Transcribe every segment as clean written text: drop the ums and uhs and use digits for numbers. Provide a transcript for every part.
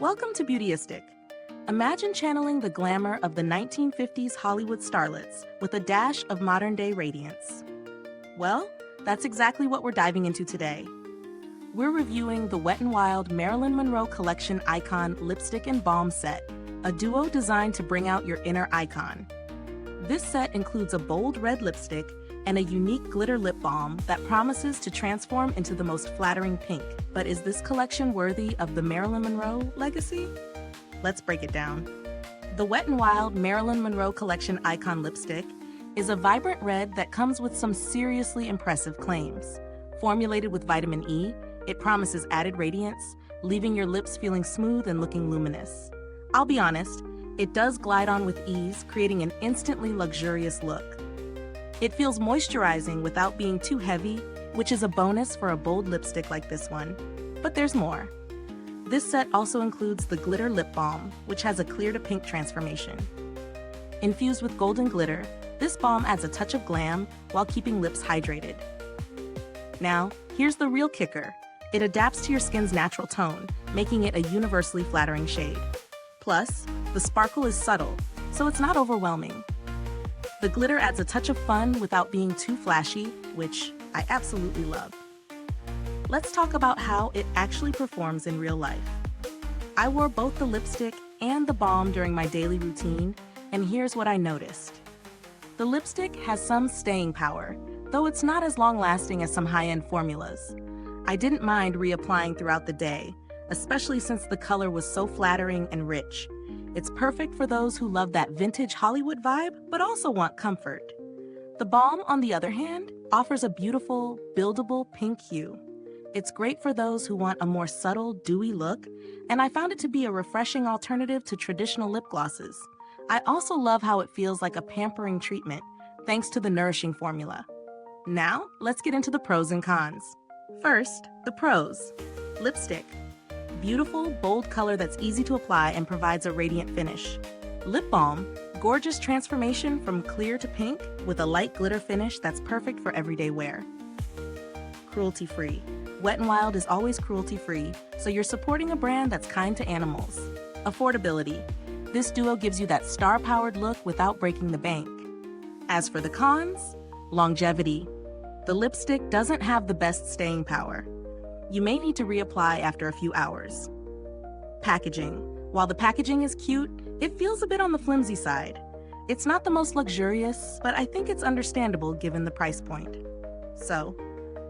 Welcome to Beautyistic. Imagine channeling the glamour of the 1950s Hollywood starlets with a dash of modern-day radiance. Well, that's exactly what we're diving into today. We're reviewing the Wet n Wild Marilyn Monroe Collection Icon Lipstick and Balm set, a duo designed to bring out your inner icon. This set includes a bold red lipstick and a unique glitter lip balm that promises to transform into the most flattering pink. But is this collection worthy of the Marilyn Monroe legacy? Let's break it down. The Wet n Wild Marilyn Monroe Collection Icon Lipstick is a vibrant red that comes with some seriously impressive claims. Formulated with vitamin E, it promises added radiance, leaving your lips feeling smooth and looking luminous. I'll be honest, it does glide on with ease, creating an instantly luxurious look. It feels moisturizing without being too heavy, which is a bonus for a bold lipstick like this one. But there's more. This set also includes the glitter lip balm, which has a clear to pink transformation. Infused with golden glitter, this balm adds a touch of glam while keeping lips hydrated. Now, here's the real kicker. It adapts to your skin's natural tone, making it a universally flattering shade. Plus, the sparkle is subtle, so it's not overwhelming. The glitter adds a touch of fun without being too flashy, which I absolutely love. Let's talk about how it actually performs in real life. I wore both the lipstick and the balm during my daily routine, and here's what I noticed. The lipstick has some staying power, though it's not as long-lasting as some high-end formulas. I didn't mind reapplying throughout the day, especially since the color was so flattering and rich. It's perfect for those who love that vintage Hollywood vibe, but also want comfort. The balm, on the other hand, offers a beautiful, buildable pink hue. It's great for those who want a more subtle, dewy look, and I found it to be a refreshing alternative to traditional lip glosses. I also love how it feels like a pampering treatment, thanks to the nourishing formula. Now, let's get into the pros and cons. First, the pros. Lipstick. Beautiful, bold color that's easy to apply and provides a radiant finish. Lip balm. Gorgeous transformation from clear to pink with a light glitter finish that's perfect for everyday wear. Cruelty-free. Wet n Wild is always cruelty-free, so you're supporting a brand that's kind to animals. Affordability. This duo gives you that star-powered look without breaking the bank. As for the cons, longevity. The lipstick doesn't have the best staying power. You may need to reapply after a few hours. Packaging. While the packaging is cute, it feels a bit on the flimsy side. It's not the most luxurious, but I think it's understandable given the price point. So,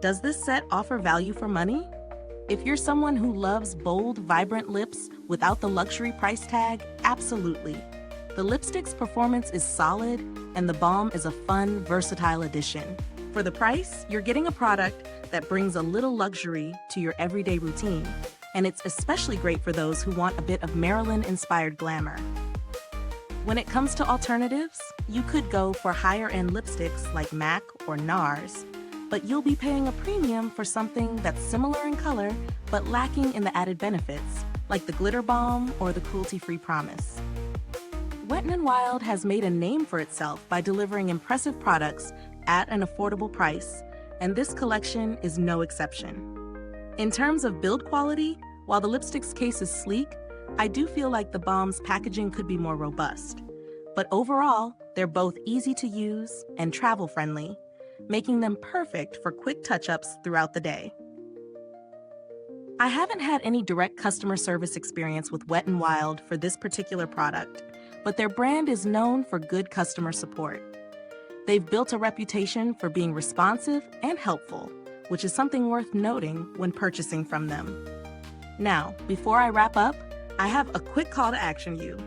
does this set offer value for money? If you're someone who loves bold, vibrant lips without the luxury price tag, absolutely. The lipstick's performance is solid, and the balm is a fun, versatile addition. For the price, you're getting a product that brings a little luxury to your everyday routine, and it's especially great for those who want a bit of Marilyn-inspired glamour. When it comes to alternatives, you could go for higher-end lipsticks like MAC or NARS, but you'll be paying a premium for something that's similar in color but lacking in the added benefits, like the glitter balm or the cruelty-free promise. Wet n Wild has made a name for itself by delivering impressive products at an affordable price, and this collection is no exception. In terms of build quality, while the lipstick's case is sleek, I do feel like the balm's packaging could be more robust. But overall, they're both easy to use and travel-friendly, making them perfect for quick touch-ups throughout the day. I haven't had any direct customer service experience with Wet n Wild for this particular product, but their brand is known for good customer support. They've built a reputation for being responsive and helpful, which is something worth noting when purchasing from them. Now, before I wrap up, I have a quick call to action you.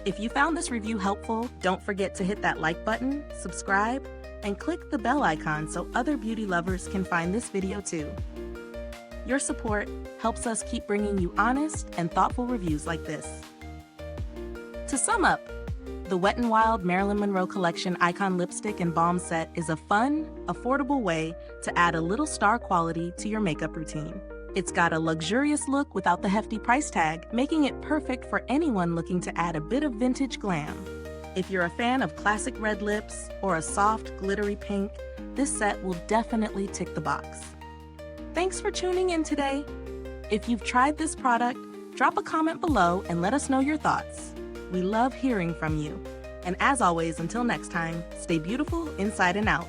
If you found this review helpful, don't forget to hit that like button, subscribe, and click the bell icon so other beauty lovers can find this video too. Your support helps us keep bringing you honest and thoughtful reviews like this. To sum up, the Wet n Wild Marilyn Monroe Collection Icon Lipstick and Balm Set is a fun, affordable way to add a little star quality to your makeup routine. It's got a luxurious look without the hefty price tag, making it perfect for anyone looking to add a bit of vintage glam. If you're a fan of classic red lips or a soft, glittery pink, this set will definitely tick the box. Thanks for tuning in today. If you've tried this product, Drop a comment below and let us know your thoughts. We love hearing from you. And as always, until next time, stay beautiful inside and out.